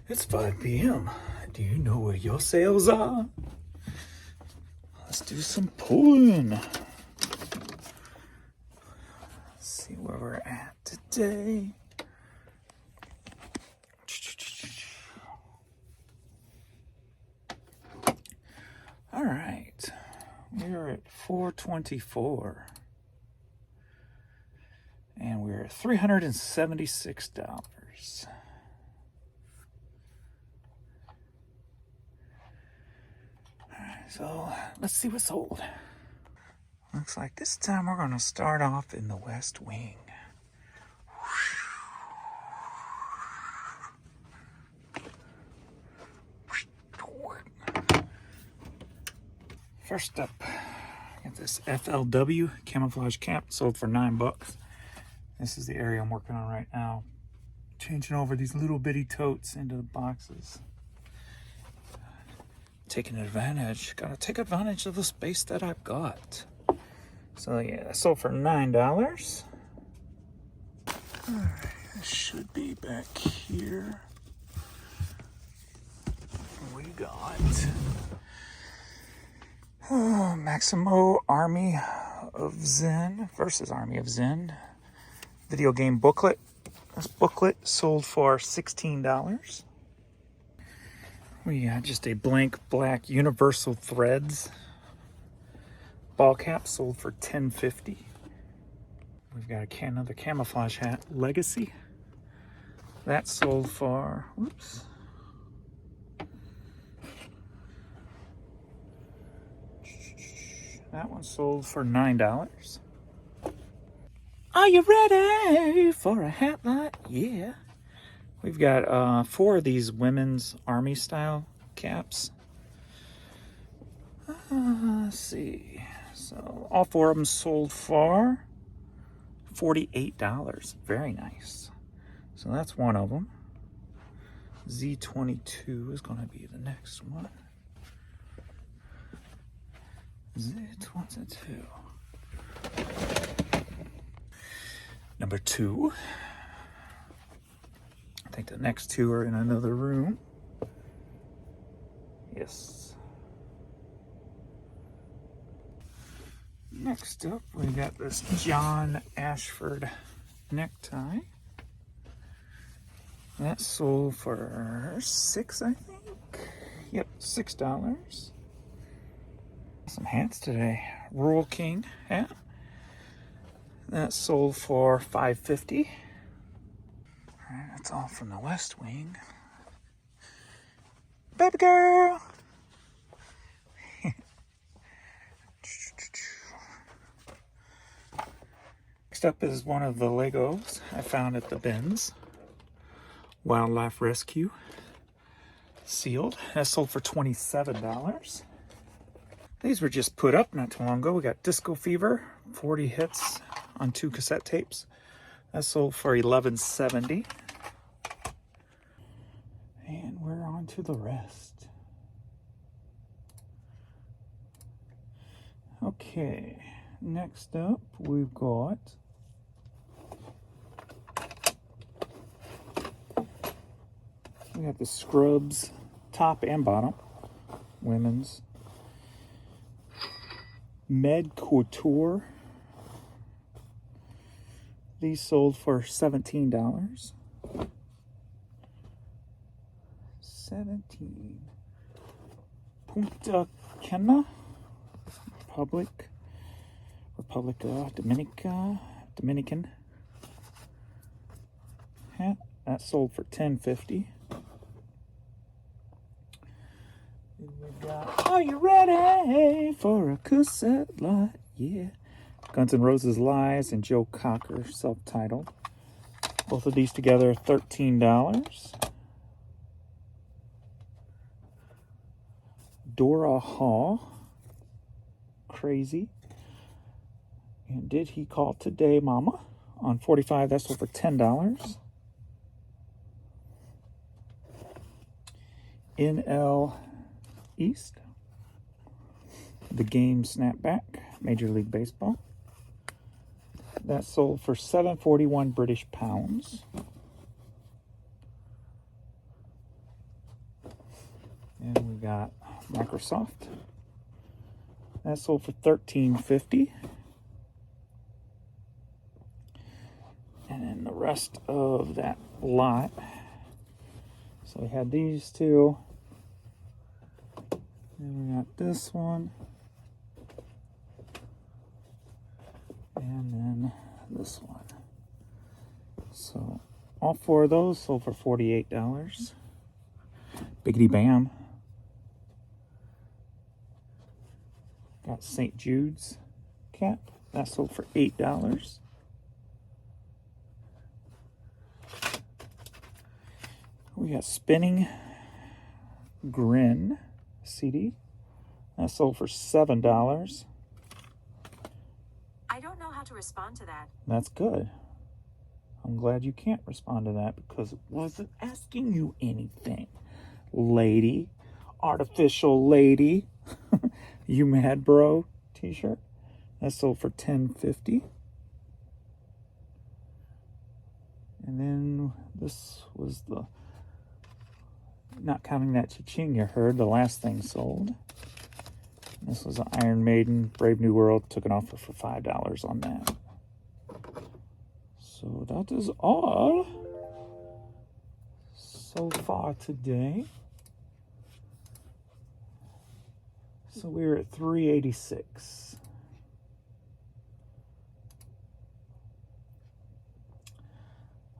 It's 5 p.m. Do you know where your sales are? Let's do some pulling. Let's see where we're at today. All right, we're at 424. And we're at $376. So let's see what's sold. Looks like this time we're going to start off in the West Wing. First up, got this FLW camouflage cap sold for $9. This is the area I'm working on right now. Changing over these little bitty totes into the boxes. Taking advantage. Gotta take advantage of the space that I've got. So yeah, that sold for $9. Alright, this should be back here. We got Maximo Army of Zen versus Army of Zen video game booklet. This booklet sold for $16. We got just a blank black Universal Threads ball cap sold for $10.50. We've got another camouflage hat, Legacy. That sold for, whoops. That one sold for $9. Are you ready for a hat light? Yeah. We've got 4 of these women's army style caps. Let's see. So all 4 of them sold for $48. Very nice. So that's one of them. Z22 is going to be the next one. Z22. Number 2. I think the next 2 are in another room. Yes. Next up, we got this John Ashford necktie. That sold for $6, I think. Yep, $6. Some hats today. Rural King hat. That sold for $5.50. Alright, that's all from the West Wing. Baby girl! Next up is one of the Legos I found at the bins. Wildlife Rescue. Sealed. That sold for $27. These were just put up not too long ago. We got Disco Fever, 40 hits on 2 cassette tapes. That sold for $11.70. And we're on to the rest. Okay, next up we've got the Scrubs top and bottom, women's. Med Couture. These sold for $17. 17. Punta Cana, Republica Dominican hat. That sold for $10.50. We got, are you ready for a cassette light? Yeah. Guns N' Roses Lies and Joe Cocker, self-titled. Both of these together, $13. Dora Hall, Crazy. And Did He Call Today, Mama? On 45, that's sold for $10. NL East, The Game Snapback, Major League Baseball. That sold for $7.41 British pounds. And we got Microsoft. That sold for $13.50. And then the rest of that lot. So we had these two. And we got this one. And then this one. So all four of those sold for $48. Biggity bam. Got St. Jude's cap. That sold for $8. We got Spinning Grin CD. That sold for $7. I don't know how to respond to that. That's good. I'm glad you can't respond to that because it wasn't asking you anything. Lady. Artificial lady. You mad bro t-shirt. That sold for $10.50. And then this was the, not counting that cha-ching you heard, the last thing sold. This was an Iron Maiden, Brave New World. Took an offer for $5 on that. So that is all so far today. So we're at 386.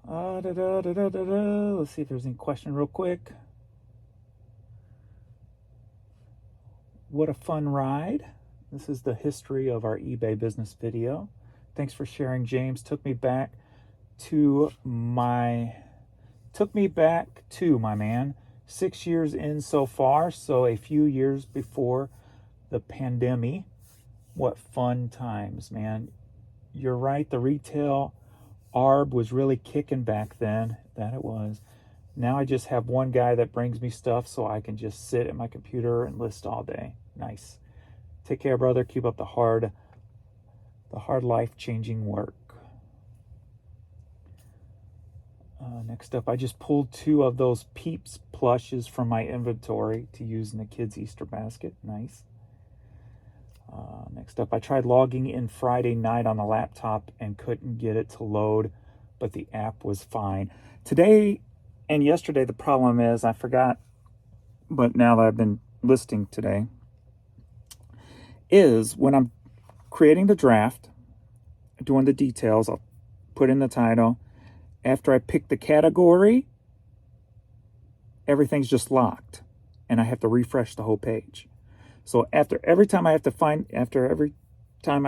Let's see if there's any question real quick. What a fun ride. This is the history of our eBay business video. Thanks for sharing, James. Took me back to my man. 6 years in so far, so a few years before the pandemic. What fun times, man. You're right, the retail ARB was really kicking back then. That it was. Now I just have one guy that brings me stuff so I can just sit at my computer and list all day. Nice. Take care, brother. Keep up the hard life-changing work. Next up, I just pulled 2 of those Peeps plushes from my inventory to use in the kids' Easter basket. Nice. Next up, I tried logging in Friday night on the laptop and couldn't get it to load, but the app was fine. Today and yesterday, the problem is I forgot, but now that I've been listing today, is when I'm creating the draft, doing the details, I'll put in the title. After I pick the category, everything's just locked, and I have to refresh the whole page. So every time I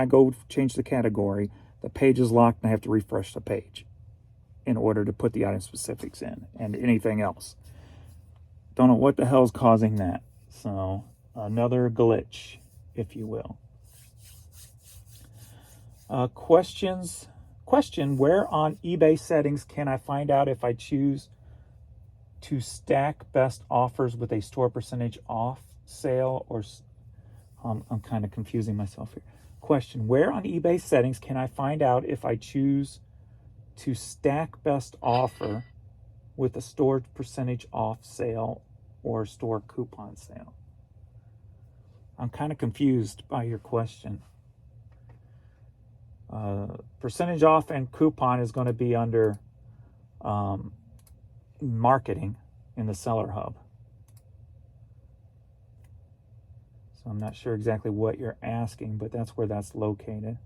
go change the category, the page is locked and I have to refresh the page in order to put the item specifics in and anything else. Don't know what the hell's causing that. So another glitch, if you will. Question, where on eBay settings can I find out if I choose to stack best offers with a store percentage off sale or... I'm kind of confusing myself here. Question, where on eBay settings can I find out if I choose to stack best offer with a store percentage off sale or store coupon sale? I'm kind of confused by your question. Percentage off and coupon is going to be under marketing in the Seller Hub. So I'm not sure exactly what you're asking, but that's where that's located.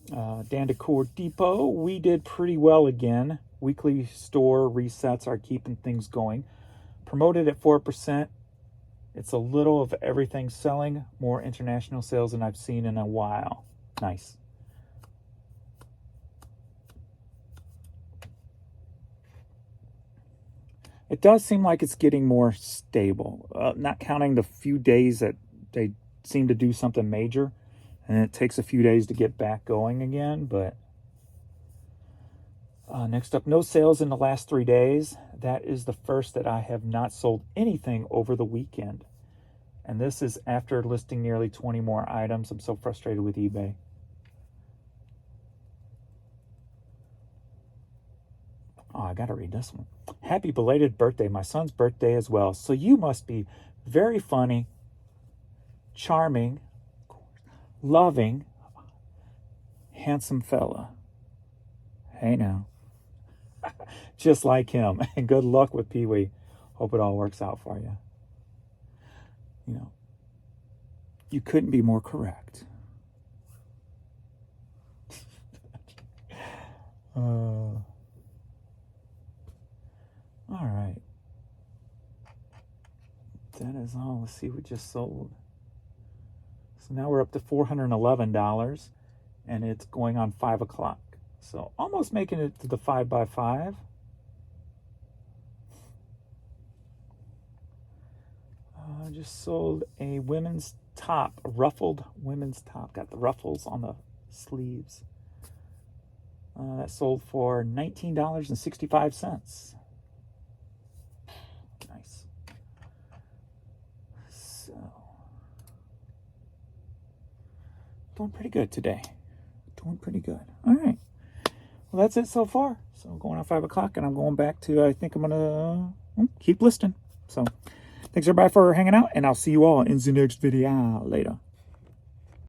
Dan Decor Depot, we did pretty well again. Weekly store resets are keeping things going. Promoted at 4%. It's a little of everything selling. More international sales than I've seen in a while. Nice. It does seem like it's getting more stable. Not counting the few days that they seem to do something major. And it takes a few days to get back going again. But next up, no sales in the last 3 days. That is the first that I have not sold anything over the weekend. And this is after listing nearly 20 more items. I'm so frustrated with eBay. Oh, I got to read this one. Happy belated birthday. My son's birthday as well. So you must be very funny, charming, loving, handsome fella. Hey now. Just like him. And good luck with Pee-wee. Hope it all works out for you. You know, you couldn't be more correct. All right. That is all. Let's see what just sold. So now we're up to $411, and it's going on 5 o'clock. So almost making it to the 5x5. I just sold a women's top, a ruffled women's top. Got the ruffles on the sleeves. That sold for $19.65. Nice. So, doing pretty good today. Doing pretty good. All right. Well, that's it so far. So I'm going on 5 o'clock, and I'm going back to, I think I'm going to keep listing. So thanks everybody for hanging out, and I'll see you all in the next video. Later.